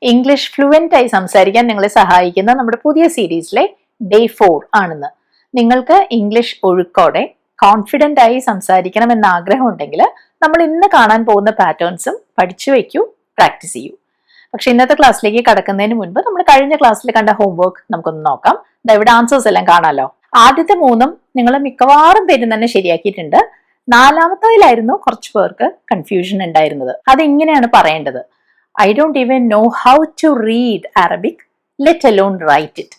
English fluent ആയി സംസാരിക്കാൻ നിങ്ങളെ സഹായിക്കുന്ന നമ്മുടെ പുതിയ സീരീസിലെ ഡേ 4 ആണെന്ന്. നിങ്ങൾക്ക് ഇംഗ്ലീഷ് ഒഴുക്കോടെ കോൺഫിഡൻ്റ് ആയി സംസാരിക്കണം എന്ന ആഗ്രഹം ഉണ്ടെങ്കിൽ നമ്മൾ ഇന്ന് കാണാൻ പോകുന്ന പാറ്റേൺസും പഠിച്ചു വയ്ക്കൂ, പ്രാക്ടീസ് ചെയ്യൂ. പക്ഷെ ഇന്നത്തെ ക്ലാസ്സിലേക്ക് കടക്കുന്നതിന് മുൻപ് നമ്മൾ കഴിഞ്ഞ ക്ലാസ്സിൽ കണ്ട ഹോംവർക്ക് നമുക്കൊന്ന് നോക്കാം. ഇവിടെ ആൻസേഴ്സ് എല്ലാം കാണാമല്ലോ. ആദ്യത്തെ 3 നിങ്ങൾ മിക്കവാറും പേരും തന്നെ ശരിയാക്കിയിട്ടുണ്ട്. 4-ാമത്തേതിലായിരുന്നു കുറച്ച് പേർക്ക് കൺഫ്യൂഷൻ ഉണ്ടായിരുന്നത്. അതിങ്ങനെയാണ് പറയേണ്ടത്: I don't even know how to read Arabic, let alone write it.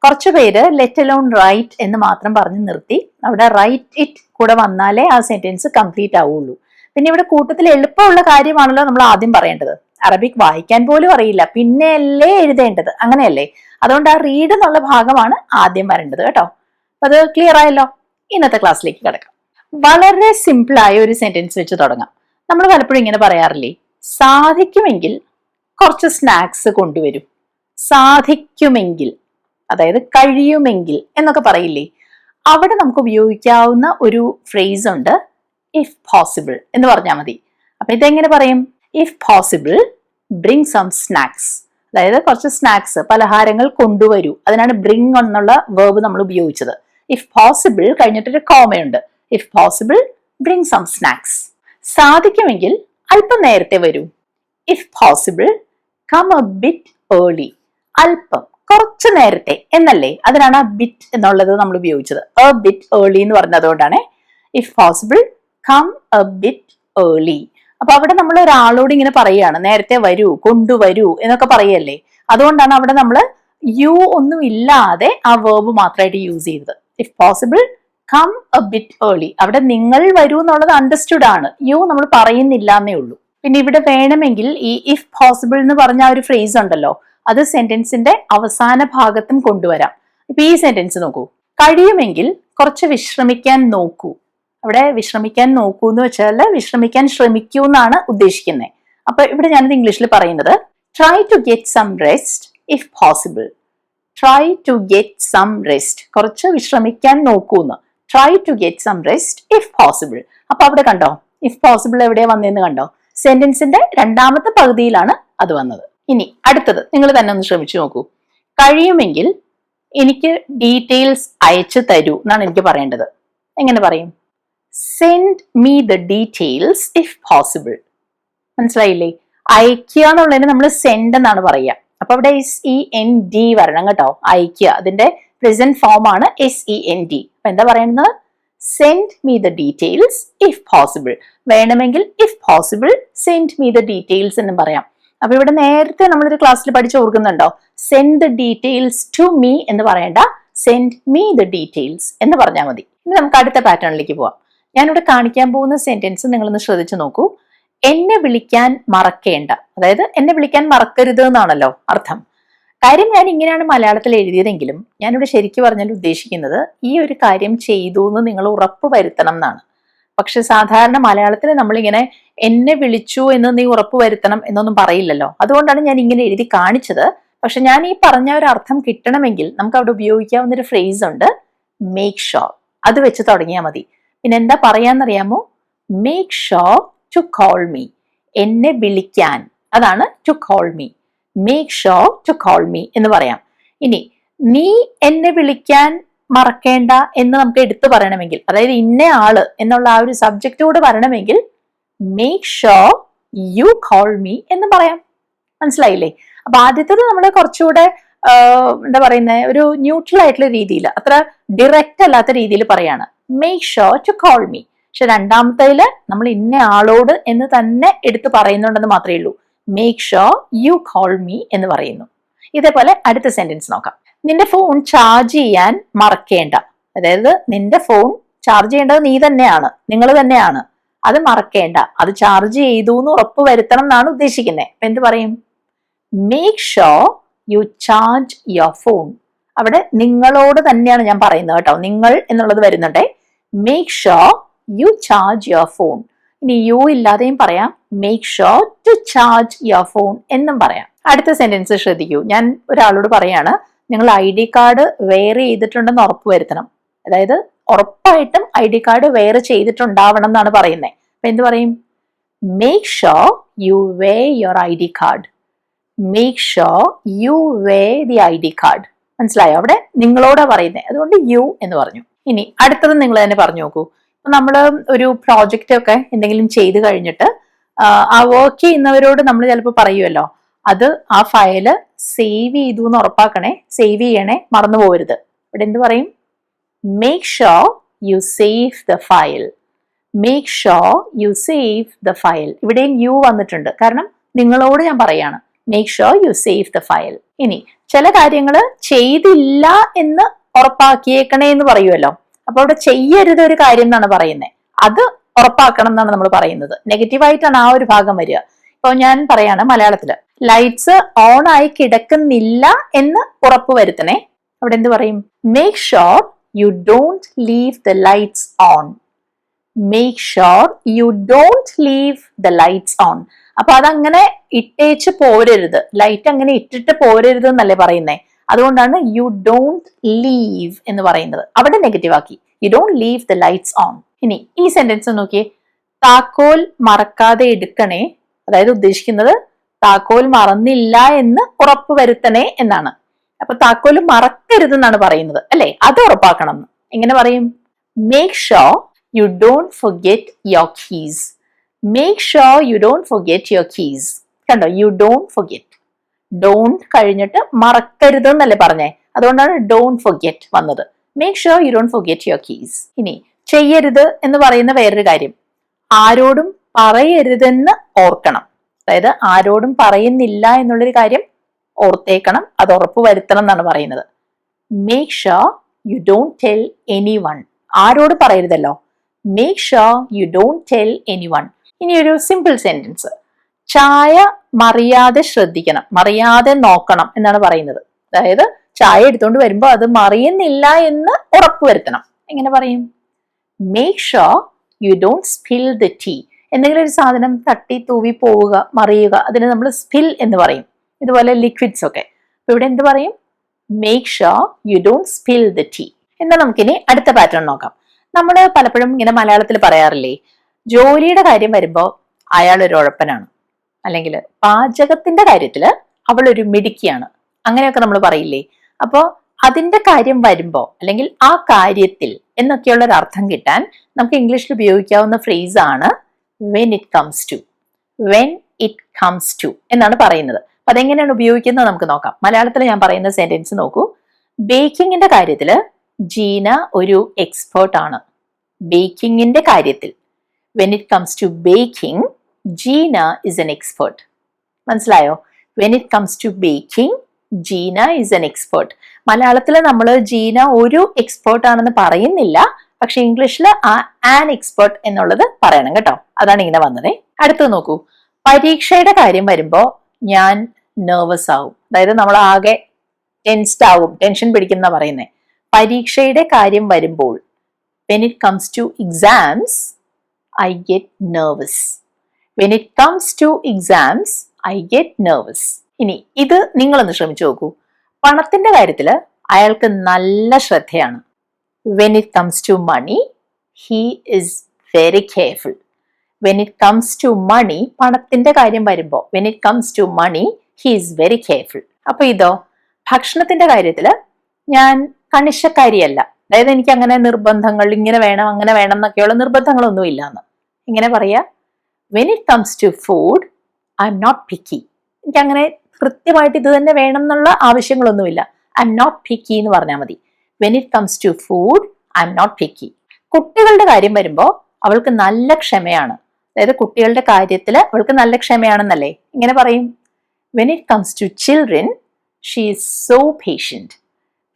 കുറച്ചു പേര് let alone write എന്ന് മാത്രം പറഞ്ഞ് നിർത്തി. അവിടെ write it കൂടെ വന്നാലേ ആ സെന്റൻസ് കംപ്ലീറ്റ് ആവുള്ളൂ. പിന്നെ ഇവിടെ കൂട്ടത്തിൽ എളുപ്പമുള്ള കാര്യമാണല്ലോ നമ്മൾ ആദ്യം പറയേണ്ടത്. അറബിക് വായിക്കാൻ പോലും അറിയില്ല, പിന്നെയല്ലേ എഴുതേണ്ടത്, അങ്ങനെയല്ലേ? അതുകൊണ്ട് ആ റീഡ് എന്നുള്ള ഭാഗമാണ് ആദ്യം വരേണ്ടത് കേട്ടോ. അപ്പൊ അത് ക്ലിയർ ആയല്ലോ. ഇന്നത്തെ ക്ലാസ്സിലേക്ക് കിടക്കാം. വളരെ സിമ്പിൾ ആയ ഒരു സെന്റൻസ് വെച്ച് തുടങ്ങാം. നമ്മൾ പലപ്പോഴും ഇങ്ങനെ പറയാറില്ലേ, സാധിക്കുമെങ്കിൽ കുറച്ച് സ്നാക്സ് കൊണ്ടുവരും. സാധിക്കുമെങ്കിൽ, അതായത് കഴിയുമെങ്കിൽ എന്നൊക്കെ പറയില്ലേ, അവിടെ നമുക്ക് ഉപയോഗിക്കാവുന്ന ഒരു ഫ്രേസ് ഉണ്ട്, ഇഫ് പോസിബിൾ എന്ന് പറഞ്ഞാൽ മതി. അപ്പൊ ഇതെങ്ങനെ പറയും? If possible bring some snacks, അതായത് കുറച്ച് സ്നാക്സ്, പലഹാരങ്ങൾ കൊണ്ടുവരൂ. അതിനാണ് ബ്രിങ് എന്നുള്ള വേർബ് നമ്മൾ ഉപയോഗിച്ചത്. ഇഫ് പോസിബിൾ കഴിഞ്ഞിട്ടൊരു കോമയുണ്ട്. If possible bring some snacks. സാധിക്കുമെങ്കിൽ അല്പം നേരത്തെ വരൂ. If possible come a bit early. അല്പം, കുറച്ച് നേരത്തെ എന്നല്ലേ, അതിനാണ് ആ ബിറ്റ് എന്നുള്ളത് നമ്മൾ ഉപയോഗിച്ചത്. എ ബിറ്റ് ഏർലി എന്ന് പറഞ്ഞതുകൊണ്ടാണ് if possible come a bit early. അപ്പൊ അവിടെ നമ്മൾ ഒരാളോട് ഇങ്ങനെ പറയുകയാണ്, നേരത്തെ വരൂ, കൊണ്ടുവരൂ എന്നൊക്കെ പറയല്ലേ. അതുകൊണ്ടാണ് അവിടെ നമ്മൾ യു ഒന്നും ഇല്ലാതെ ആ വേർബ് മാത്രമായിട്ട് യൂസ് ചെയ്തത്. If possible come a bit early. അവിടെ നിങ്ങൾ വരൂ എന്നുള്ളത് അണ്ടർസ്റ്റുഡ് ആണ്, യു നമ്മൾ പറയുന്നില്ല എന്നേ ഉള്ളൂ. പിന്നെ ഇവിടെ വേണമെങ്കിൽ ഈ ഇഫ് പോസിബിൾ എന്ന് പറഞ്ഞ ആ ഒരു ഫ്രേസ് ഉണ്ടല്ലോ, അത് സെന്റൻസിന്റെ അവസാന ഭാഗത്തും കൊണ്ടുവരാം. ഇപ്പൊ ഈ സെന്റൻസ് നോക്കൂ, കഴിയുമെങ്കിൽ കുറച്ച് വിശ്രമിക്കാൻ നോക്കൂ. അവിടെ വിശ്രമിക്കാൻ നോക്കൂ എന്ന് വെച്ചാൽ വിശ്രമിക്കാൻ ശ്രമിക്കൂ എന്നാണ് ഉദ്ദേശിക്കുന്നത്. അപ്പൊ ഇവിടെ ഞാനിത് ഇംഗ്ലീഷിൽ പറയുന്നത്, try to get some rest if possible. Try to get some rest, കുറച്ച് വിശ്രമിക്കാൻ നോക്കൂന്ന്. Try to get some rest if possible. അപ്പൊ അവിടെ കണ്ടോ, ഇഫ് പോസിബിൾ എവിടെയാ വന്നതെന്ന് കണ്ടോ? സെന്റൻസിന്റെ രണ്ടാമത്തെ പകുതിയിലാണ് അത് വന്നത്. ഇനി അടുത്തത് നിങ്ങൾ തന്നെ ഒന്ന് ശ്രമിച്ചു നോക്കൂ. കഴിയുമെങ്കിൽ എനിക്ക് ഡീറ്റെയിൽസ് അയച്ചു തരൂ എന്നാണ് എനിക്ക് പറയേണ്ടത്. എങ്ങനെ പറയും? Send me the details if possible. മനസ്സിലായില്ലേ? അയക്കുക എന്നുള്ളതിന് നമ്മൾ സെൻഡ് എന്നാണ് പറയുക. അപ്പൊ അവിടെ SEND വരണം കേട്ടോ. അയക്കുക, അതിന്റെ പ്രസന്റ് ഫോം ആണ് SEND. അപ്പൊ എന്താ പറയുന്നത്? Send me the details if possible. വേണമെങ്കിൽ if possible send me the details എന്നും പറയാം. അപ്പൊ ഇവിടെ നേരത്തെ നമ്മളൊരു ക്ലാസ്സിൽ പഠിച്ചു ഓർക്കുന്നുണ്ടോ? Send the details to me എന്ന് പറയേണ്ട, സെൻഡ് മീ ദ ഡീറ്റെയിൽസ് എന്ന് പറഞ്ഞാൽ മതി. ഇനി നമുക്ക് അടുത്ത പാറ്റേണിലേക്ക് പോവാം. ഞാനിവിടെ കാണിക്കാൻ പോകുന്ന സെന്റൻസ് നിങ്ങളൊന്ന് ശ്രദ്ധിച്ചു നോക്കൂ. എന്നെ വിളിക്കാൻ മറക്കേണ്ട, അതായത് എന്നെ വിളിക്കാൻ മറക്കരുത് എന്നാണല്ലോ അർത്ഥം. കാര്യം ഞാൻ ഇങ്ങനെയാണ് മലയാളത്തിൽ എഴുതിയതെങ്കിലും ഞാനിവിടെ ശരിക്കും പറഞ്ഞാൽ ഉദ്ദേശിക്കുന്നത് ഈ ഒരു കാര്യം ചെയ്തു എന്ന് നിങ്ങൾ ഉറപ്പ് വരുത്തണം എന്നാണ്. പക്ഷെ സാധാരണ മലയാളത്തിൽ നമ്മളിങ്ങനെ എന്നെ വിളിച്ചു എന്ന് നീ ഉറപ്പ് വരുത്തണം എന്നൊന്നും പറയില്ലല്ലോ. അതുകൊണ്ടാണ് ഞാൻ ഇങ്ങനെ എഴുതി കാണിച്ചത്. പക്ഷെ ഞാൻ ഈ പറഞ്ഞ ഒരു അർത്ഥം കിട്ടണമെങ്കിൽ നമുക്ക് അവിടെ ഉപയോഗിക്കാവുന്ന ഒരു ഫ്രേസ് ഉണ്ട്, മേക്ക് ഷുവർ. അത് വെച്ച് തുടങ്ങിയാൽ മതി. പിന്നെ എന്താ പറയാന്നറിയാമോ? Make sure to call me. എന്നെ വിളിക്കാൻ, അതാണ് to call me. Make sure to call me എന്ന് പറയാം. ഇനി നീ എന്നെ വിളിക്കാൻ മറക്കേണ്ട എന്ന് നമുക്ക് എടുത്തു പറയണമെങ്കിൽ, അതായത് ഇന്ന ആള് എന്നുള്ള ആ ഒരു സബ്ജക്റ്റ് കൂടെ വരണമെങ്കിൽ make sure you call me എന്ന് പറയാം. മനസ്സിലായില്ലേ? അപ്പൊ ആദ്യത്തേത് നമ്മൾ കുറച്ചുകൂടെ എന്താ പറയുന്നത്, ഒരു ന്യൂട്രൽ ആയിട്ടുള്ള രീതിയിൽ, അത്ര ഡിറക്റ്റ് അല്ലാത്ത രീതിയിൽ പറയാണ്, make sure to call me. പക്ഷെ രണ്ടാമത്തേല് നമ്മൾ ഇന്ന ആളോട് എന്ന് തന്നെ എടുത്ത് പറയുന്നുണ്ടെന്ന് മാത്രമേ ഉള്ളൂ. Make sure you call me എന്ന് പറയുന്നു. ഇതേപോലെ അടുത്ത സെന്റൻസ് നോക്കാം. നിന്റെ ഫോൺ ചാർജ് ചെയ്യാൻ മറക്കേണ്ട. അതായത് നിന്റെ ഫോൺ ചാർജ് ചെയ്യേണ്ടത് നീ തന്നെയാണ്, നിങ്ങൾ തന്നെയാണ്. അത് മറക്കേണ്ട, അത് ചാർജ് ചെയ്തു എന്ന് ഉറപ്പ് വരുത്തണം എന്നാണ് ഉദ്ദേശിക്കുന്നത്. അപ്പൊ എന്ത് പറയും? Make sure you charge your phone. അവിടെ നിങ്ങളോട് തന്നെയാണ് ഞാൻ പറയുന്നത് കേട്ടോ, നിങ്ങൾ എന്നുള്ളത് വരുന്നുണ്ടേ. Make sure you charge your phone. ഇനി യു ഇല്ലാതെയും പറയാം, make sure to charge your phone എന്നും പറയാം. അടുത്ത സെന്റൻസ് ശ്രദ്ധിക്കൂ. ഞാൻ ഒരാളോട് പറയാണ്, നിങ്ങൾ ID കാർഡ് വെയർ ചെയ്തിട്ടുണ്ടെന്ന് ഉറപ്പ് വരുത്തണം. അതായത് ഉറപ്പായിട്ടും ID കാർഡ് വെയർ ചെയ്തിട്ടുണ്ടാവണം എന്നാണ് പറയുന്നത്. അപ്പൊ എന്ത് പറയും? Make sure you wear your ID card. Make sure you wear the ID card. മനസ്സിലായോ? അവിടെ നിങ്ങളോടാ പറയുന്നത്, അതുകൊണ്ട് യു എന്ന് പറഞ്ഞു. ഇനി അടുത്തത് നിങ്ങൾ തന്നെ പറഞ്ഞു നോക്കൂ. നമ്മൾ ഒരു പ്രോജക്റ്റ് ഒക്കെ എന്തെങ്കിലും ചെയ്ത് കഴിഞ്ഞിട്ട് ആ വർക്ക് ചെയ്യുന്നവരോട് നമ്മൾ ചിലപ്പോൾ പറയുമല്ലോ, അത് ആ ഫയല് സേവ് ചെയ്തു എന്ന് ഉറപ്പാക്കണേ, സേവ് ചെയ്യണേ, മറന്നു പോകരുത്. ഇവിടെ എന്ത് പറയും? Make sure you save the file. Make sure you save the file. ഇവിടെയും യു വന്നിട്ടുണ്ട്, കാരണം നിങ്ങളോട് ഞാൻ പറയാണ്. Make sure you save the file. ഇനി ചില കാര്യങ്ങൾ ചെയ്തില്ല എന്ന് ഉറപ്പാക്കിയേക്കണേ എന്ന് പറയുമല്ലോ, അപ്പൊ അവിടെ ചെയ്യരുത് ഒരു കാര്യം എന്നാണ് പറയുന്നത്, അത് ഉറപ്പാക്കണം എന്നാണ് നമ്മൾ പറയുന്നത്. നെഗറ്റീവായിട്ടാണ് ആ ഒരു ഭാഗം വരിക. ഇപ്പൊ ഞാൻ പറയാണ് മലയാളത്തില്, ലൈറ്റ്സ് ഓൺ ആയി കിടക്കുന്നില്ല എന്ന് ഉറപ്പ് വരുത്തണേ. അവിടെ എന്ത് പറയും? Make sure you don't leave the lights on. Make sure you don't leave the lights on. അപ്പൊ അതങ്ങനെ ഇട്ടേച്ച് പോരരുത്, ലൈറ്റ് അങ്ങനെ ഇട്ടിട്ട് പോരരുത് എന്നല്ലേ പറയുന്നേ. അതുകൊണ്ടാണ് യു ഡോണ്ട് ലീവ് എന്ന് പറയുന്നത്. അവിടെ നെഗറ്റീവ് ആക്കി, you don't leave the lights on. ഇനി ഈ സെന്റൻസ് നോക്കിയേ, താക്കോൽ മറക്കാതെ എടുക്കണേ. അതായത് ഉദ്ദേശിക്കുന്നത് താക്കോൽ മറന്നില്ല എന്ന് ഉറപ്പ് വരുത്തണേ എന്നാണ്. അപ്പൊ താക്കോൽ മറക്കരുത് എന്നാണ് പറയുന്നത് അല്ലെ, അത് ഉറപ്പാക്കണം. എങ്ങനെ പറയും? Make sure you don't forget your keys. Make sure you don't forget your keys. കണ്ടോ? യു ഡോണ്ട് ഫൊർഗെറ്റ്, ഡോണ്ട് കഴിഞ്ഞിട്ട് മറക്കരുത് എന്നല്ലേ പറഞ്ഞേ, അതുകൊണ്ടാണ് ഡോണ്ട് ഫൊർഗെറ്റ് വന്നത്. Make sure you don't forget your keys. ഇനി ചെയ്യരുത് എന്ന് പറയുന്ന വേറൊരു കാര്യം, ആരോടും പറയരുതെന്ന് ഓർക്കണം. അതായത് ആരോടും പറയുന്നില്ല എന്നുള്ളൊരു കാര്യം ഓർത്തേക്കണം, അത് ഉറപ്പ് വരുത്തണം എന്നാണ് പറയുന്നത്. Make sure you don't tell anyone. ആരോട് പറയരുതല്ലോ, make sure you don't tell anyone. ഇനി ഒരു സിമ്പിൾ സെന്റൻസ്, ചായ മറിയാതെ ശ്രദ്ധിക്കണം, മറിയാതെ നോക്കണം എന്നാണ് പറയുന്നത്. അതായത് ചായ എടുത്തുകൊണ്ട് വരുമ്പോൾ അത് മറിയുന്നില്ല എന്ന് ഉറപ്പ് വരുത്തണം. എങ്ങനെ പറയും? Make sure you don't spill the tea. എന്തെങ്കിലും ഒരു സാധനം തട്ടി തൂവി പോവുക, മറിയുക, അതിന് നമ്മൾ സ്പിൽ എന്ന് പറയും. ഇതുപോലെ ലിക്വിഡ്സ് ഒക്കെ. അപ്പൊ ഇവിടെ എന്ത് പറയും? Make sure you don't spill the tea. എന്നാൽ നമുക്കിനി അടുത്ത പാറ്റേൺ നോക്കാം. നമ്മൾ പലപ്പോഴും ഇങ്ങനെ മലയാളത്തിൽ പറയാറില്ലേ, ജോലിയുടെ കാര്യം വരുമ്പോൾ അയാൾ ഒരു ഉഴപ്പനാണ്, അല്ലെങ്കിൽ പാചകത്തിന്റെ കാര്യത്തില് അവൾ ഒരു മിടുക്കിയാണ്, അങ്ങനെയൊക്കെ നമ്മൾ പറയില്ലേ. അപ്പോ അതിന്റെ കാര്യം വരുമ്പോ, അല്ലെങ്കിൽ ആ കാര്യത്തിൽ എന്നൊക്കെയുള്ള ഒരു അർത്ഥം കിട്ടാൻ നമുക്ക് ഇംഗ്ലീഷിൽ ഉപയോഗിക്കാവുന്ന ഫ്രേസ് ആണ് when it comes to. when it comes to എന്നാണ് പറയുന്നത്. അപ്പൊ അതെങ്ങനെയാണ് ഉപയോഗിക്കുന്നത് നമുക്ക് നോക്കാം. മലയാളത്തിൽ ഞാൻ പറയുന്ന സെന്റൻസ് നോക്കൂ. ബേക്കിങ്ങിന്റെ കാര്യത്തില് ജീന ഒരു എക്സ്പേർട്ട് ആണ്. ബേക്കിങ്ങിന്റെ കാര്യത്തിൽ when it comes to baking, Jeena is an expert. മനസ്സിലായോ? when it comes to baking, Jeena is an expert. മലയാളത്തിൽ നമ്മൾ ജീന ഒരു എക്സ്പേർട്ട് ആണെന്ന് പറയുന്നില്ല, പക്ഷെ ഇംഗ്ലീഷിൽ ആൻ എക്സ്പേർട്ട് എന്നുള്ളത് പറയണം കേട്ടോ. അതാണ് ഇങ്ങനെ വന്നത്. അടുത്തത് നോക്കൂ. പരീക്ഷയുടെ കാര്യം വരുമ്പോ ഞാൻ നെർവസ് ആവും. അതായത് നമ്മൾ ആകെ ടെൻസ്ഡ് ആവും, ടെൻഷൻ പിടിക്കുന്ന പറയുന്നേ. പരീക്ഷയുടെ കാര്യം വരുമ്പോൾ when it comes to exams, I get nervous. when it comes to exams, I get nervous. ഇനി ഇത് നിങ്ങളൊന്ന് ശ്രമിച്ചു നോക്കൂ. പണത്തിന്റെ കാര്യത്തില് അയാൾക്ക് നല്ല ശ്രദ്ധയാണ്. when it comes to money, he is very careful. when it comes to money, പണത്തിന്റെ കാര്യം വരുമ്പോ when it comes to money, he is very careful. അപ്പൊ ഇതോ, ഭക്ഷണത്തിന്റെ കാര്യത്തില് ഞാൻ കണിശക്കാരിയല്ല. അതായത് എനിക്ക് അങ്ങനെ നിർബന്ധങ്ങൾ, ഇങ്ങനെ വേണം അങ്ങനെ വേണം എന്നൊക്കെയുള്ള നിർബന്ധങ്ങളൊന്നും ഇല്ല എന്ന്. ഇങ്ങനെ പറയാ, when it comes to food, I am not picky. എനിക്ക് അങ്ങനെ കൃത്യമായിട്ട് ഇത് തന്നെ വേണം എന്നുള്ള ആവശ്യങ്ങളൊന്നുമില്ല. I am not picky എന്ന് പറഞ്ഞാൽ മതി. when it comes to food, I am not picky. കുട്ടികളുടെ കാര്യം വരുമ്പോൾ അവൾക്ക് നല്ല ക്ഷമയാണ്. അതായത് കുട്ടികളുടെ കാര്യത്തിൽ അവൾക്ക് നല്ല ക്ഷമയാണെന്നല്ലേ ഇങ്ങനെ പറയും. when it comes to children, she is so patient.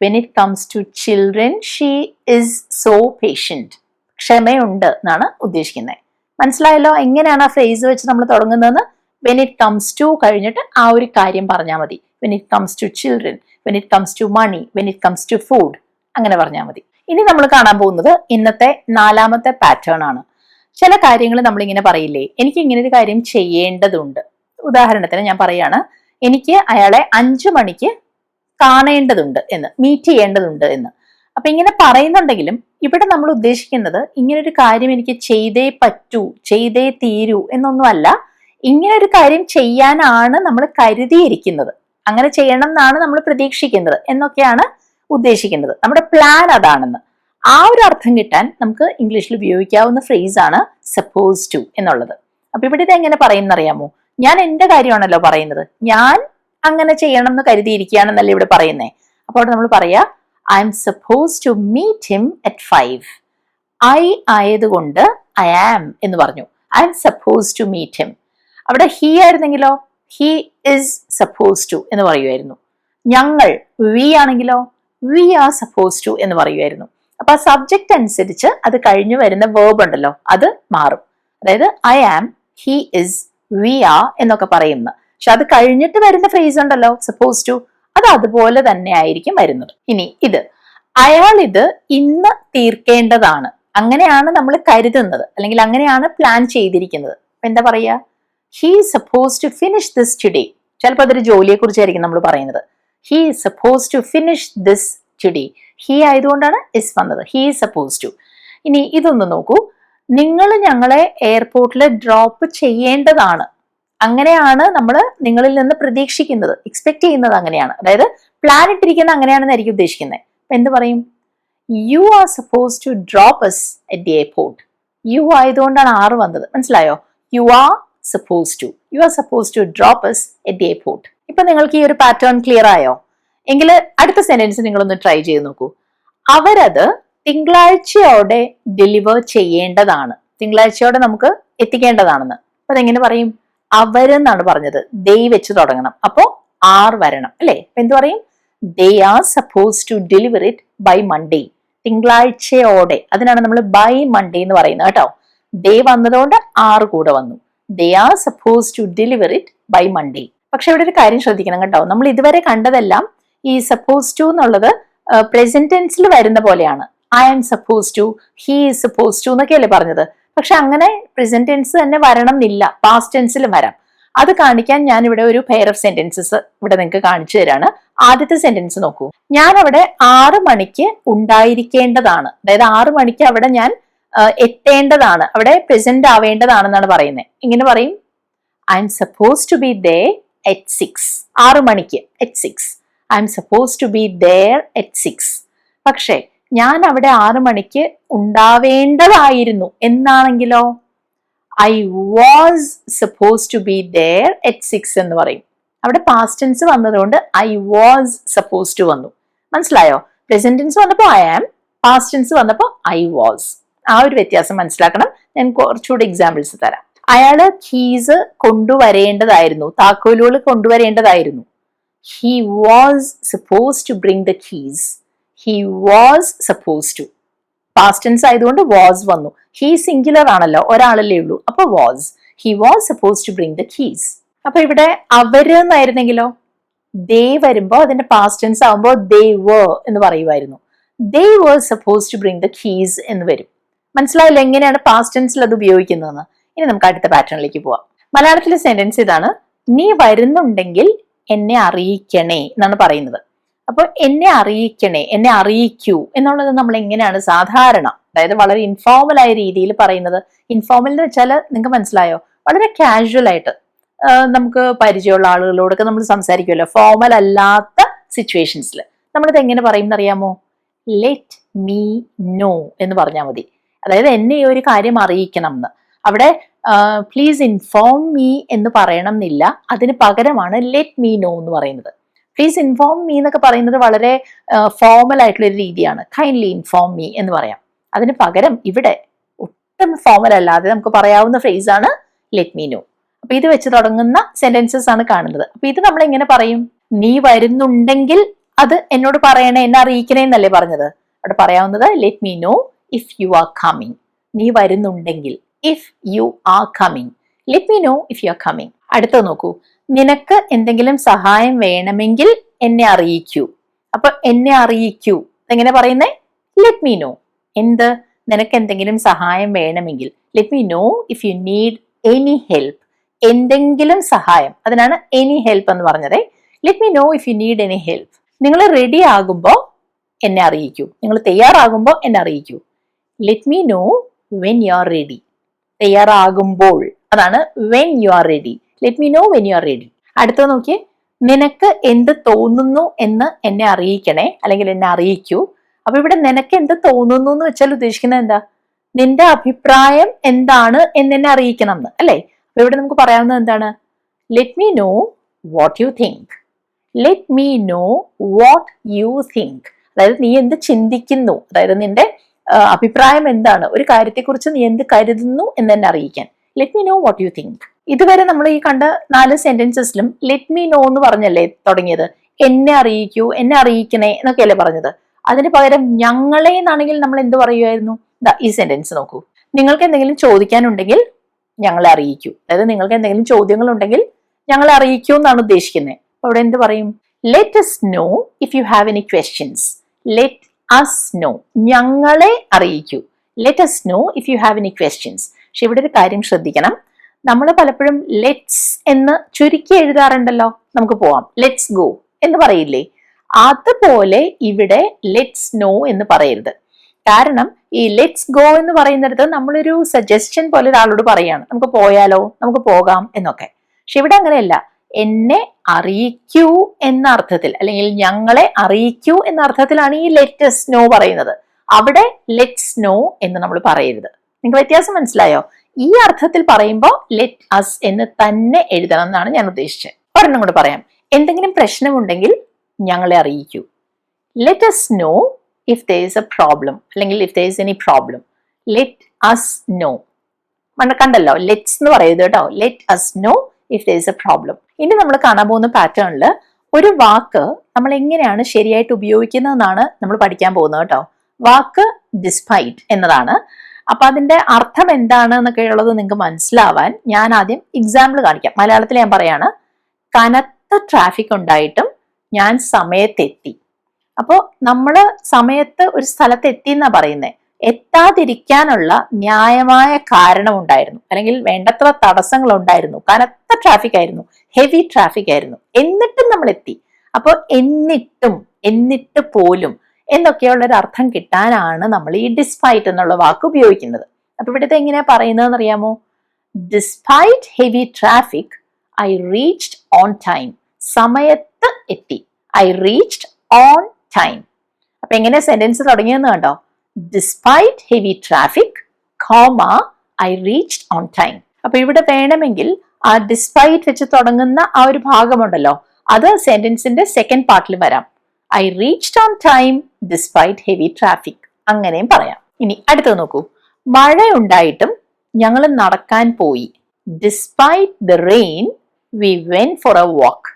when it comes to children, she is so patient. ക്ഷമയുണ്ട് എന്നാണ് ഉദ്ദേശിക്കുന്നത്. മനസ്സിലായല്ലോ എങ്ങനെയാണ് ആ ഫ്രേസ് വെച്ച് നമ്മൾ തുടങ്ങുന്നതെന്ന്? when it comes to കഴിഞ്ഞിട്ട് ആ ഒരു കാര്യം പറഞ്ഞാൽ മതി. when it comes to children, when it comes to money, when it comes to food, അങ്ങനെ പറഞ്ഞാൽ മതി. ഇനി നമ്മൾ കാണാൻ പോകുന്നത് ഇന്നത്തെ 4ാമത്തെ പാറ്റേൺ ആണ്. ചില കാര്യങ്ങൾ നമ്മളിങ്ങനെ പറയില്ലേ, എനിക്ക് ഇങ്ങനെ ഒരു കാര്യം ചെയ്യേണ്ടതുണ്ട്. ഉദാഹരണത്തിന് ഞാൻ പറയാണ്, എനിക്ക് അയാളെ 5 മണിക്ക് കാണേണ്ടതുണ്ട് എന്ന്, മീറ്റ് ചെയ്യേണ്ടതുണ്ട് എന്ന്. അപ്പൊ ഇങ്ങനെ പറയുന്നുണ്ടെങ്കിലും ഇവിടെ നമ്മൾ ഉദ്ദേശിക്കുന്നത് ഇങ്ങനൊരു കാര്യം എനിക്ക് ചെയ്തേ പറ്റൂ, ചെയ്തേ തീരൂ എന്നൊന്നുമല്ല. ഇങ്ങനെ ഒരു കാര്യം ചെയ്യാനാണ് നമ്മൾ കരുതിയിരിക്കുന്നത്, അങ്ങനെ ചെയ്യണം എന്നാണ് നമ്മൾ പ്രതീക്ഷിക്കുന്നത് എന്നൊക്കെയാണ് ഉദ്ദേശിക്കുന്നത്. നമ്മുടെ പ്ലാൻ അതാണെന്ന്. ആ ഒരു അർത്ഥം കിട്ടാൻ നമുക്ക് ഇംഗ്ലീഷിൽ ഉപയോഗിക്കാവുന്ന ഫ്രേസ് ആണ് സപ്പോസ് ടു എന്നുള്ളത്. അപ്പൊ ഇവിടെ ഇത് എങ്ങനെ പറയുന്നറിയാമോ? ഞാൻ എന്റെ കാര്യമാണല്ലോ പറയുന്നത്, ഞാൻ അങ്ങനെ ചെയ്യണം എന്ന് കരുതിയിരിക്കുകയാണെന്നല്ലേ ഇവിടെ പറയുന്നേ. അപ്പൊ അവിടെ നമ്മൾ പറയാ I'm suppose to meet him at 5. I ആയതുകൊണ്ട് ഐ ആം എന്ന് പറഞ്ഞു. I'm suppose to meet him. അവിടെ ഹി ആയിരുന്നെങ്കിലോ ഹി ഇസ് സപ്പോസ് ടു എന്ന് പറയുമായിരുന്നു. ഞങ്ങൾ വി ആണെങ്കിലോ വി ആർ സപ്പോസ് ടു എന്ന് പറയുമായിരുന്നു. അപ്പൊ ആ സബ്ജക്റ്റ് അനുസരിച്ച് അത് കഴിഞ്ഞു വരുന്ന വേർബ് ഉണ്ടല്ലോ അത് മാറും. അതായത് I am, he is, we are എന്നൊക്കെ പറയുന്നത്. പക്ഷെ അത് കഴിഞ്ഞിട്ട് വരുന്ന ഫ്രേസ് ഉണ്ടല്ലോ സപ്പോസ് ടു, അത് അതുപോലെ തന്നെ ആയിരിക്കും വരുന്നത്. ഇനി ഇത് അയാൾ ഇത് ഇന്ന് തീർക്കേണ്ടതാണ്, അങ്ങനെയാണ് നമ്മൾ കരുതുന്നത്, അല്ലെങ്കിൽ അങ്ങനെയാണ് പ്ലാൻ ചെയ്തിരിക്കുന്നത്. അപ്പൊ എന്താ പറയാ? He is suppose to finish this today. ചിലപ്പോൾ അതൊരു ജോലിയെ കുറിച്ചായിരിക്കും നമ്മൾ പറയുന്നത്. He is suppose to finish this today. He ആയതുകൊണ്ടാണ് ഇസ് വന്നത്. He is suppose to. ഇനി ഇതൊന്ന് നോക്കൂ. നിങ്ങൾ ഞങ്ങളെ എയർപോർട്ടിൽ ഡ്രോപ്പ് ചെയ്യേണ്ടതാണ്, അങ്ങനെയാണ് നമ്മൾ നിങ്ങളിൽ നിന്ന് പ്രതീക്ഷിക്കുന്നത്, എക്സ്പെക്ട് ചെയ്യുന്നത് അങ്ങനെയാണ്. അതായത് പ്ലാൻ ഇട്ടിരിക്കുന്നത് അങ്ങനെയാണെന്നായിരിക്കും ഉദ്ദേശിക്കുന്നത്. അപ്പൊ എന്ത് പറയും? You are suppose to drop us at the airport. You ആയതുകൊണ്ടാണ് ആറ് വന്നത്, മനസ്സിലായോ? You are suppose to, you are suppose to drop us at the airport. ഇപ്പൊ നിങ്ങൾക്ക് ഈ ഒരു പാറ്റേൺ ക്ലിയർ ആയോ? എങ്കിൽ അടുത്ത സെന്റൻസ് നിങ്ങളൊന്ന് ട്രൈ ചെയ്ത് നോക്കൂ. അവരത് തിങ്കളാഴ്ചയോടെ ഡെലിവർ ചെയ്യേണ്ടതാണ്. തിങ്കളാഴ്ചയോടെ നമുക്ക് എത്തിക്കേണ്ടതാണെന്ന്. അപ്പൊ അതെങ്ങനെ പറയും? അവരെന്നാണ് പറഞ്ഞത്, ദേ വെച്ച് തുടങ്ങണം, അപ്പോ ആർ വരണം അല്ലെ? അപ്പൊ എന്ത് പറയും? They are suppose to deliver it by Monday. തിങ്കളാഴ്ചയോടെ, അതിനാണ് നമ്മൾ ബൈ മൺഡേ എന്ന് പറയുന്നത് കേട്ടോ. ദേ വന്നതുകൊണ്ട് ആറ് കൂടെ വന്നു. They are suppose to deliver it by Monday. പക്ഷെ ഇവിടെ ഒരു കാര്യം ശ്രദ്ധിക്കണം കേട്ടോ. നമ്മൾ ഇതുവരെ കണ്ടതെല്ലാം ഈ സപ്പോസ് ടു എന്നുള്ളത് പ്രസന്റ് ടെൻസിൽ വരുന്ന പോലെയാണ്. I am suppose to, he is suppose to എന്നൊക്കെയല്ലേ പറഞ്ഞത്. പക്ഷെ അങ്ങനെ പ്രസന്റ് ടെൻസ് തന്നെ വരണം എന്നില്ല, പാസ്റ്റ് ടെൻസിലും വരാം. അത് കാണിക്കാൻ ഞാൻ ഇവിടെ ഒരു പെയർ ഓഫ് സെന്റൻസസ് ഇവിടെ നിങ്ങൾക്ക് കാണിച്ചു തരാണ്. ആദ്യത്തെ സെന്റൻസ് നോക്കൂ. ഞാൻ അവിടെ 6 മണിക്ക് ഉണ്ടായിരിക്കേണ്ടതാണ്. അതായത് 6 മണിക്ക് അവിടെ ഞാൻ എത്തേണ്ടതാണ്, അവിടെ പ്രസന്റ് ആവേണ്ടതാണെന്നാണ് പറയുന്നത്. ഇങ്ങനെ പറയും, I'm suppose to be there at 6. 6 മണിക്ക് at 6. I'm suppose to be there at 6. പക്ഷേ ഞാൻ അവിടെ 6 മണിക്ക് ഉണ്ടാവേണ്ടതായിരുന്നു എന്നാണെങ്കിലോ I was suppose to be there at 6 എന്ന് പറയും. അവിടെ പാസ്റ്റ് ടെൻസ് വന്നതുകൊണ്ട് ഐ വാസ് സപ്പോസ് ടു വന്നു. മനസ്സിലായോ? പ്രസന്റ് ടെൻസ് വന്നപ്പോൾ ഐ ആം, പാസ്റ്റ് ടെൻസ് വന്നപ്പോൾ ഐ വാസ്. ആ ഒരു വ്യത്യാസം മനസ്സിലാക്കണം. ഞാൻ കുറച്ചുകൂടി എക്സാമ്പിൾസ് തരാം. അയാള് കീസ് കൊണ്ടുവരേണ്ടതായിരുന്നു, താക്കോലുകൾ കൊണ്ടുവരേണ്ടതായിരുന്നു. He was suppose to bring the keys. He was suppose to. Past tense ആയതുകൊണ്ട് വാസ് വന്നു. ഹി സിംഗുലർ ആണല്ലോ, ഒരാളല്ലേ ഉള്ളൂ, അപ്പൊ was. He was suppose to bring the keys. അപ്പൊ ഇവിടെ അവര് എന്നായിരുന്നെങ്കിലോ ദേ വരുമ്പോ അതിന്റെ പാസ്റ്റ് ടെൻസ് ആവുമ്പോ ദേ വർ എന്ന് പറയുമായിരുന്നു. They were suppose to bring the keys എന്ന് വരും. മനസ്സിലായില്ല എങ്ങനെയാണ് പാസ്റ്റ് ടെൻസിൽ അത് ഉപയോഗിക്കുന്നതെന്ന്? ഇനി നമുക്ക് അടുത്ത പാറ്റേണിലേക്ക് പോവാം. മലയാളത്തിലെ സെന്റൻസ് ഇതാണ്. നീ വരുന്നുണ്ടെങ്കിൽ എന്നെ അറിയിക്കണേ എന്നാണ് പറയുന്നത്. അപ്പൊ എന്നെ അറിയിക്കണേ, എന്നെ അറിയിക്കൂ എന്നുള്ളത് നമ്മൾ എങ്ങനെയാണ് സാധാരണ, അതായത് വളരെ ഇൻഫോർമൽ ആയ രീതിയിൽ പറയുന്നത്. ഇൻഫോർമൽ എന്ന് വെച്ചാൽ നിങ്ങൾക്ക് മനസ്സിലായോ? വളരെ കാഷ്വൽ ആയിട്ട് നമുക്ക് പരിചയമുള്ള ആളുകളോടൊക്കെ നമ്മൾ സംസാരിക്കുമല്ലോ. ഫോർമൽ അല്ലാത്ത സിറ്റുവേഷൻസിൽ നമ്മളിത് എങ്ങനെ പറയും എന്നറിയാമോ? ലെറ്റ് മീ നോ എന്ന് പറഞ്ഞാൽ മതി. അതായത് എന്നെ ഈ ഒരു കാര്യം അറിയിക്കണം എന്ന്. അവിടെ പ്ലീസ് ഇൻഫോം മീ എന്ന് പറയണം എന്നില്ല, അതിന് പകരമാണ് ലെറ്റ് മീ നോ എന്ന് പറയുന്നത്. പ്ലീസ് ഇൻഫോം മീ എന്നൊക്കെ പറയുന്നത് വളരെ ഫോർമൽ ആയിട്ടുള്ള ഒരു രീതിയാണ്. കൈൻഡ്ലി ഇൻഫോം മീ എന്ന് പറയാം. അതിന് പകരം ഇവിടെ ഒട്ടും ഫോർമൽ അല്ലാതെ നമുക്ക് പറയാവുന്ന ഫ്രേസ് ആണ് ലെറ്റ് മീ നോ. അപ്പൊ ഇത് വെച്ച് തുടങ്ങുന്ന സെന്റൻസസ് ആണ് കാണുന്നത്. അപ്പൊ ഇത് നമ്മൾ എങ്ങനെ പറയും? നീ വരുന്നുണ്ടെങ്കിൽ അത് എന്നോട് പറയണേ, എന്നെ അറിയിക്കണേ എന്നല്ലേ പറഞ്ഞത്. അവിടെ പറയാവുന്നത് let me know if you are coming. നീ വരുന്നുണ്ടെങ്കിൽ, if you are coming. Let me know if you are coming. അടുത്ത നോക്കൂ. നിനക്ക് എന്തെങ്കിലും സഹായം വേണമെങ്കിൽ എന്നെ അറിയിക്കൂ. അപ്പൊ എന്നെ അറിയിക്കൂ എങ്ങനെ പറയുന്നേ? Let me know. എന്ത്? നിനക്ക് എന്തെങ്കിലും സഹായം വേണമെങ്കിൽ. Let me know if you need any help. എന്തെങ്കിലും സഹായം, അതിനാണ് എനി ഹെൽപ്പ് എന്ന് പറഞ്ഞത്. Let me know if you need any help. നിങ്ങൾ റെഡി ആകുമ്പോൾ എന്നെ അറിയിക്കൂ. നിങ്ങൾ തയ്യാറാകുമ്പോൾ എന്നെ അറിയിക്കൂ. Let me know when you are ready. തയ്യാറാകുമ്പോൾ, അതാണ് when you are ready. Let me know when you are ready. അടുത്തത് നോക്കിയേ, നിനക്ക് എന്ത് തോന്നുന്നു എന്ന് എന്നെ അറിയിക്കണേ, അല്ലെങ്കിൽ എന്നെ അറിയിക്കൂ. അപ്പൊ ഇവിടെ നിനക്ക് എന്ത് തോന്നുന്നു എന്ന് വെച്ചാൽ ഉദ്ദേശിക്കുന്നത് എന്താ? നിന്റെ അഭിപ്രായം എന്താണ് എന്നെ അറിയിക്കണം എന്ന്, അല്ലെ? അപ്പൊ ഇവിടെ നമുക്ക് പറയാവുന്നത് എന്താണ്? Let me no what you think. Let me no what you think. അതായത് നീ എന്ത് ചിന്തിക്കുന്നു, അതായത് നിന്റെ അഭിപ്രായം എന്താണ്, ഒരു കാര്യത്തെക്കുറിച്ച് നീ എന്ത് കരുതുന്നു എന്നെ അറിയിക്കാൻ. Let me no what you think. ഇതുവരെ നമ്മൾ ഈ കണ്ട 4 സെന്റൻസസിലും ലെറ്റ് മീ നോ എന്ന് പറഞ്ഞല്ലേ തുടങ്ങിയത്. എന്നെ അറിയിക്കൂ, എന്നെ അറിയിക്കണേ എന്നൊക്കെയല്ലേ പറഞ്ഞത്. അതിന് പകരം ഞങ്ങളെ എന്നാണെങ്കിൽ നമ്മൾ എന്ത് പറയുമായിരുന്നു? ഈ സെന്റൻസ് നോക്കൂ. നിങ്ങൾക്ക് എന്തെങ്കിലും ചോദിക്കാനുണ്ടെങ്കിൽ ഞങ്ങളെ അറിയിക്കൂ. അതായത് നിങ്ങൾക്ക് എന്തെങ്കിലും ചോദ്യങ്ങൾ ഉണ്ടെങ്കിൽ ഞങ്ങളെ അറിയിക്കൂ എന്നാണ് ഉദ്ദേശിക്കുന്നത്. അപ്പൊ അവിടെ എന്ത് പറയും? Let us know if you have any questions. Let us know, ഞങ്ങളെ അറിയിക്കൂ. Let us know if you have any questions. പക്ഷെ ഇവിടെ ഒരു കാര്യം ശ്രദ്ധിക്കണം. നമ്മൾ പലപ്പോഴും ലെറ്റ്സ് എന്ന് ചുരുക്കി എഴുതാറുണ്ടല്ലോ. നമുക്ക് പോവാം, ലെറ്റ്സ് ഗോ എന്ന് പറയില്ലേ? അതുപോലെ ഇവിടെ ലെറ്റ്സ് നോ എന്ന് പറയരുത്. കാരണം ഈ ലെറ്റ്സ് ഗോ എന്ന് പറയുന്നിടത്ത് നമ്മളൊരു സജസ്റ്റൻ പോലെ ഒരാളോട് പറയാണ്, നമുക്ക് പോയാലോ, നമുക്ക് പോകാം എന്നൊക്കെ. പക്ഷെ ഇവിടെ അങ്ങനെയല്ല. എന്നെ അറിയിക്കൂ എന്ന അർത്ഥത്തിൽ, അല്ലെങ്കിൽ ഞങ്ങളെ അറിയിക്കൂ എന്ന അർത്ഥത്തിലാണ് ഈ ലെറ്റ് us know പറയുന്നത്. അവിടെ ലെറ്റ്സ് നോ എന്ന് നമ്മൾ പറയരുത്. നിങ്ങൾക്ക് വ്യത്യാസം മനസ്സിലായോ? ഈ അർത്ഥത്തിൽ പറയുമ്പോൾ ലെറ്റ് us എന്ന് തന്നെ എഴുതണം എന്നാണ് ഞാൻ ഉദ്ദേശിച്ചത്. ഒരെണ്ണം കൂടെ പറയാം. എന്തെങ്കിലും പ്രശ്നമുണ്ടെങ്കിൽ ഞങ്ങളെ അറിയിക്കൂ. Let us know if there is a problem, അല്ലെങ്കിൽ if there is any problem. Let us know. കണ്ടല്ലോ, ലെറ്റ്സ് എന്ന് പറയരുത് കേട്ടോ. Let us know if there is a problem. ഇനി നമ്മൾ കാണാൻ പോകുന്ന പാറ്റേണിൽ ഒരു വാക്ക് നമ്മൾ എങ്ങനെയാണ് ശരിയായിട്ട് ഉപയോഗിക്കുന്നതെന്നാണ് നമ്മൾ പഠിക്കാൻ പോകുന്നത് കേട്ടോ. വാക്ക് ഡിസ്പൈറ്റ് എന്നതാണ്. അപ്പൊ അതിന്റെ അർത്ഥം എന്താണ് എന്നൊക്കെ ഉള്ളത് നിങ്ങൾക്ക് മനസ്സിലാവാൻ ഞാൻ ആദ്യം എക്സാമ്പിൾ കാണിക്കാം. മലയാളത്തിൽ ഞാൻ പറയാണ്, കനത്ത ട്രാഫിക് ഉണ്ടായിട്ടും ഞാൻ സമയത്തെത്തി. അപ്പോൾ നമ്മൾ സമയത്ത് ഒരു സ്ഥലത്ത് എത്തി എന്നാ പറയുന്നത്. എത്താതിരിക്കാനുള്ള ന്യായമായ കാരണം ഉണ്ടായിരുന്നു, അല്ലെങ്കിൽ വേണ്ടത്ര തടസ്സങ്ങൾ ഉണ്ടായിരുന്നു. കനത്ത ട്രാഫിക് ആയിരുന്നു, ഹെവി ട്രാഫിക് ആയിരുന്നു, എന്നിട്ടും നമ്മൾ എത്തി. അപ്പോൾ എന്നിട്ട് പോലും എന്നൊക്കെയുള്ള ഒരു അർത്ഥം കിട്ടാനാണ് നമ്മൾ ഈ ഡിസ്പൈറ്റ് എന്നുള്ള വാക്ക് ഉപയോഗിക്കുന്നത്. അപ്പൊ ഇവിടുത്തെ എങ്ങനെയാ പറയുന്നതെന്ന് അറിയാമോ? Despite heavy traffic I reached on time. സമയത്ത് എത്തി. I reached on time. അപ്പൊ എങ്ങനെ സെന്റൻസ് തുടങ്ങിയെന്ന് കണ്ടോ? Despite heavy traffic, I reached on time. അപ്പൊ ഇവിടെ വേണമെങ്കിൽ ആ ഡിസ്പൈറ്റ് വെച്ച് തുടങ്ങുന്ന ആ ഒരു ഭാഗമുണ്ടല്ലോ, അത് സെന്റൻസിന്റെ സെക്കൻഡ് പാർട്ടിൽ വരാം. I reached on time despite heavy traffic, അങ്ങനെയും പറയാം. ഇനി അടുത്തത് നോക്കൂ. മഴയുണ്ടായിട്ടും ഞങ്ങൾ നടക്കാൻ പോയി. Despite the rain we went four a walk.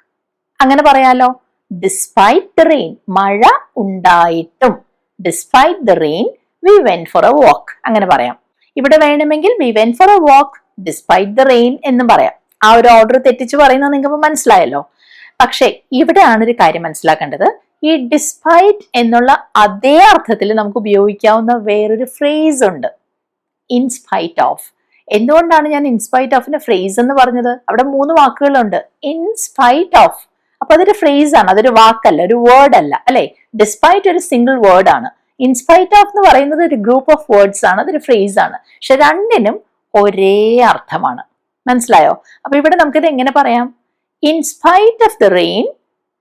അങ്ങനെ പറയാലോ. ഡിസ്പൈറ്റ് ദ റെയിൻ, മഴ ഉണ്ടായിട്ടും. Despite the rain we went four a walk, അങ്ങനെ പറയാം. ഇവിടെ വേണമെങ്കിൽ we went four a walk despite the rain എന്നും പറയാം. ആ ഒരു ഓർഡർ തെറ്റിച്ച് പറയുന്നത് നിങ്ങൾക്ക് മനസ്സിലായല്ലോ. പക്ഷെ ഇവിടെയാണ് ഒരു കാര്യം മനസ്സിലാക്കേണ്ടത്. ഈ ഡിസ്പൈറ്റ് എന്നുള്ള അതേ അർത്ഥത്തിൽ നമുക്ക് ഉപയോഗിക്കാവുന്ന വേറൊരു ഫ്രേസ് ഉണ്ട്, ഇൻസ്പൈറ്റ് ഓഫ്. എന്തുകൊണ്ടാണ് ഞാൻ ഇൻസ്പൈറ്റ് ഓഫിന്റെ ഫ്രേസ് എന്ന് പറഞ്ഞത്? അവിടെ 3 വാക്കുകളുണ്ട്. ഇൻസ്പൈറ്റ് ഓഫ്, അപ്പൊ അതൊരു ഫ്രേസ് ആണ്, അതൊരു വാക്കല്ല, ഒരു വേർഡ് അല്ല, അല്ലെ? ഡിസ്പൈറ്റ് ഒരു സിംഗിൾ വേർഡ് ആണ്. ഇൻസ്പൈറ്റ് ഓഫ് എന്ന് പറയുന്നത് ഒരു ഗ്രൂപ്പ് ഓഫ് വേർഡ്സ് ആണ്, അതൊരു ഫ്രേസ് ആണ്. പക്ഷെ രണ്ടിനും ഒരേ അർത്ഥമാണ്. മനസ്സിലായോ? അപ്പൊ ഇവിടെ നമുക്കിത് എങ്ങനെ പറയാം? In spite of the rain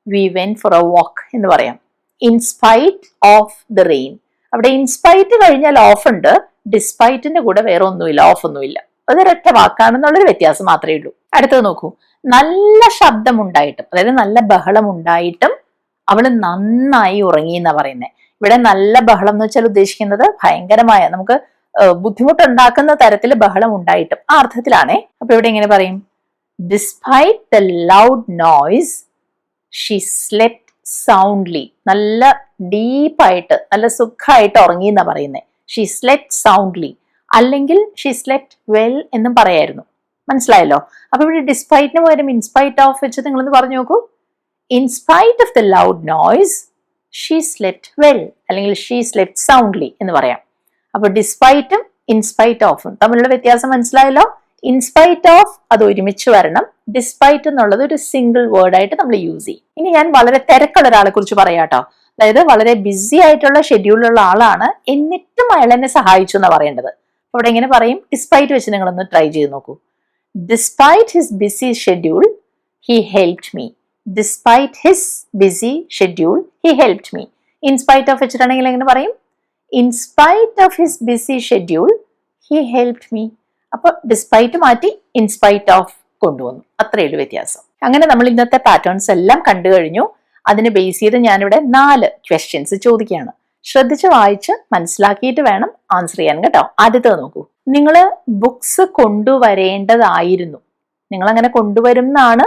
we went four a walk എന്ന് പറയാം. In spite of the rain. അവിടെ ഇൻസ്പൈറ്റ് കഴിഞ്ഞാൽ ഓഫ് ഉണ്ട്, ഡിസ്പൈറ്റിന്റെ കൂടെ വേറെ ഒന്നുമില്ല, ഓഫ് ഒന്നുമില്ല. അതൊരൊറ്റ വാക്കാണെന്നുള്ളൊരു വ്യത്യാസം മാത്രമേ ഉള്ളൂ. അടുത്തത് നോക്കൂ. നല്ല ശബ്ദമുണ്ടായിട്ടും, അതായത് നല്ല ബഹളം ഉണ്ടായിട്ടും അവള് നന്നായി ഉറങ്ങി എന്നാ പറയുന്നത്. ഇവിടെ നല്ല ബഹളം എന്ന് വെച്ചാൽ ഉദ്ദേശിക്കുന്നത് ഭയങ്കരമായ, നമുക്ക് ബുദ്ധിമുട്ടുണ്ടാക്കുന്ന തരത്തിൽ ബഹളം ഉണ്ടായിട്ടും, ആ അർത്ഥത്തിലാണേ. അപ്പൊ ഇവിടെ എങ്ങനെ പറയും? Despite the loud noise she slept soundly. നല്ല ഡീപ്പായിട്ട്, നല്ല സുഖമായിട്ട് ഉറങ്ങി എന്നാ പറയുന്നത്. ഷീ സ്ലെപ്റ്റ് സൗണ്ട്ലി, അല്ലെങ്കിൽ ഷീ സ്ലെപ്റ്റ് വെൽ എന്നും പറയായിരുന്നു. മനസ്സിലായല്ലോ? അപ്പൊ ഇവിടെ ഡിസ്പൈറ്റിന് പകരം ഇൻസ്പൈറ്റ് ഓഫ് വെച്ച് നിങ്ങളൊന്ന് പറഞ്ഞു നോക്കൂ. In spite of the loud noise she slept well, അല്ലെങ്കിൽ ഷീ സ്ലെപ്റ്റ് സൗണ്ട്ലി എന്ന് പറയാം. അപ്പൊ ഡിസ്പൈറ്റും ഇൻസ്പൈറ്റ് ഓഫും തമ്മിലുള്ള വ്യത്യാസം മനസ്സിലായല്ലോ? ഇൻസ്പൈറ്റ് ഓഫ് അത് ഒരുമിച്ച് വരണം, ഡിസ്പൈറ്റ് എന്നുള്ളത് ഒരു സിംഗിൾ വേർഡ് ആയിട്ട് നമ്മൾ യൂസ് ചെയ്യും. ഇനി ഞാൻ വളരെ തിരക്കുള്ള ഒരാളെ കുറിച്ച് പറയാട്ടോ. അതായത് വളരെ ബിസി ആയിട്ടുള്ള ഷെഡ്യൂളിലുള്ള ആളാണ്, എന്നിട്ടും അയാൾ എന്നെ സഹായിച്ചു എന്നാണ് പറയേണ്ടത്. അപ്പൊ ഇവിടെ എങ്ങനെ പറയും? ഡിസ്പൈറ്റ് വെച്ച് നിങ്ങളൊന്ന് ട്രൈ ചെയ്ത് നോക്കൂ. Despite his busy schedule, he helped me. Despite his busy schedule, he helped me. In spite of വെച്ചിട്ടാണെങ്കിൽ എങ്ങനെ പറയും? In spite of his busy schedule, he helped me. അപ്പോൾ ഡിസ്പൈറ്റ് മാറ്റി ഇൻ സ്പൈറ്റ് ഓഫ് കൊണ്ടുവന്നു. അത്രയേ ഉള്ളൂ വ്യത്യാസം. അങ്ങനെ നമ്മൾ ഇന്നത്തെ പാറ്റേൺസ് എല്ലാം കണ്ടു കഴിഞ്ഞു. അതിനെ ബേസ് ചെയ്ത് ഞാനിവിടെ 4 ക്വസ്റ്റ്യൻസ് ചോദിക്കുകയാണ്. ശ്രദ്ധിച്ച് വായിച്ച് മനസ്സിലാക്കിയിട്ട് വേണം ആൻസർ ചെയ്യാൻ കേട്ടോ. ആദ്യത്തെ നോക്കൂ. നിങ്ങൾ ബുക്സ് കൊണ്ടുവരേണ്ടതായിരുന്നു. നിങ്ങൾ അങ്ങനെ കൊണ്ടുവരും എന്നാണ്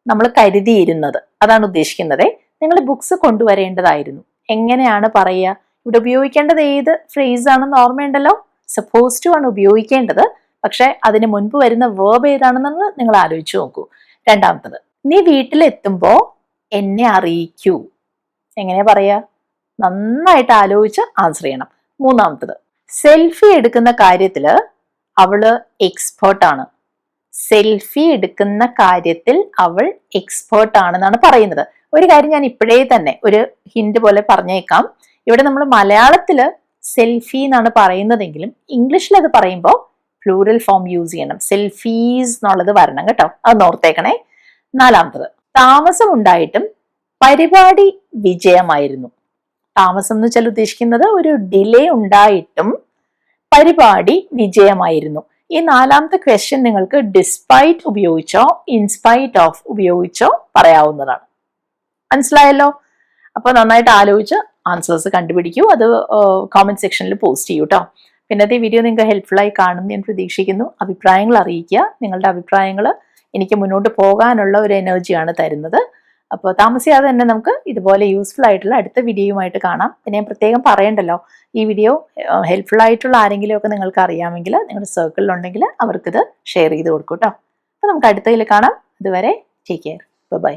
നമ്മൾ കരുതിയിരുന്നത്. അതാണ് ഉദ്ദേശിക്കുന്നത്. നിങ്ങൾ ബുക്സ് കൊണ്ടുവരേണ്ടതായിരുന്നു. എങ്ങനെയാണ് പറയുക? ഇവിടെ ഉപയോഗിക്കേണ്ടത് ഏത് ഫ്രേസ് ആണെന്ന് ഓർമ്മയുണ്ടല്ലോ? സപ്പോസ് ടു ആണ് ഉപയോഗിക്കേണ്ടത്. പക്ഷെ അതിന് മുൻപ് വരുന്ന വേർബ് ഏതാണെന്ന് നിങ്ങൾ ആലോചിച്ച് നോക്കൂ. രണ്ടാമത്തത്, നീ വീട്ടിലെത്തുമ്പോ എന്നെ അറിയിക്കൂ. എങ്ങനെയാ പറയാ? നന്നായിട്ട് ആലോചിച്ച് ആൻസർ ചെയ്യണം. മൂന്നാമത്തത്, സെൽഫി എടുക്കുന്ന കാര്യത്തില് അവള് എക്സ്പേർട്ട് ആണ്. സെൽഫി എടുക്കുന്ന കാര്യത്തിൽ അവൾ എക്സ്പേർട്ട് ആണെന്നാണ് പറയുന്നത്. ഒരു കാര്യം ഞാൻ ഇപ്പോഴേ തന്നെ ഒരു ഹിന്റ് പോലെ പറഞ്ഞേക്കാം. ഇവിടെ നമ്മൾ മലയാളത്തില് സെൽഫി എന്നാണ് പറയുന്നതെങ്കിലും ഇംഗ്ലീഷിൽ അത് പറയുമ്പോൾ പ്ലൂറൽ ഫോം യൂസ് ചെയ്യണം. സെൽഫീസ് എന്നുള്ളത് വരണം കേട്ടോ. അത് ഓർത്തേക്കണേ. നാലാമത്തത്, താമസം ഉണ്ടായിട്ടും പരിപാടി വിജയമായിരുന്നു. താമസം എന്ന് വെച്ചാൽ ഉദ്ദേശിക്കുന്നത് ഒരു ഡിലേ ഉണ്ടായിട്ടും പരിപാടി വിജയമായിരുന്നു. ഈ നാലാമത്തെ ക്വസ്റ്റ്യൻ നിങ്ങൾക്ക് ഡിസ്പൈറ്റ് ഉപയോഗിച്ചോ ഇൻസ്പൈറ്റ് ഓഫ് ഉപയോഗിച്ചോ പറയാവുന്നതാണ്. മനസ്സിലായല്ലോ? അപ്പൊ നന്നായിട്ട് ആലോചിച്ച് ആൻസേഴ്സ് കണ്ടുപിടിക്കൂ. അത് കോമെന്റ് സെക്ഷനിൽ പോസ്റ്റ് ചെയ്യൂ കേട്ടോ. പിന്നത്തെ വീഡിയോ നിങ്ങൾക്ക് ഹെൽപ്ഫുൾ ആയി കാണും ഞാൻ പ്രതീക്ഷിക്കുന്നു. അഭിപ്രായങ്ങൾ അറിയിക്കുക. നിങ്ങളുടെ അഭിപ്രായങ്ങൾ എനിക്ക് മുന്നോട്ട് പോകാനുള്ള ഒരു എനർജിയാണ് തരുന്നത്. അപ്പോൾ താമസിയാതെ തന്നെ നമുക്ക് ഇതുപോലെ യൂസ്ഫുൾ ആയിട്ടുള്ള അടുത്ത വീഡിയോയുമായിട്ട് കാണാം. പിന്നെ ഞാൻ പ്രത്യേകം പറയണ്ടല്ലോ, ഈ വീഡിയോ ഹെൽപ്ഫുൾ ആയിട്ടുള്ള ആരെങ്കിലും ഒക്കെ നിങ്ങൾക്ക് അറിയാമെങ്കിൽ നിങ്ങളുടെ സർക്കിളിലുണ്ടെങ്കിൽ അവർക്കിത് ഷെയർ ചെയ്ത് കൊടുക്കും കേട്ടോ. അപ്പോൾ നമുക്ക് അടുത്തതിൽ കാണാം. അതുവരെ ടേക്ക് കെയർ. ബൈ.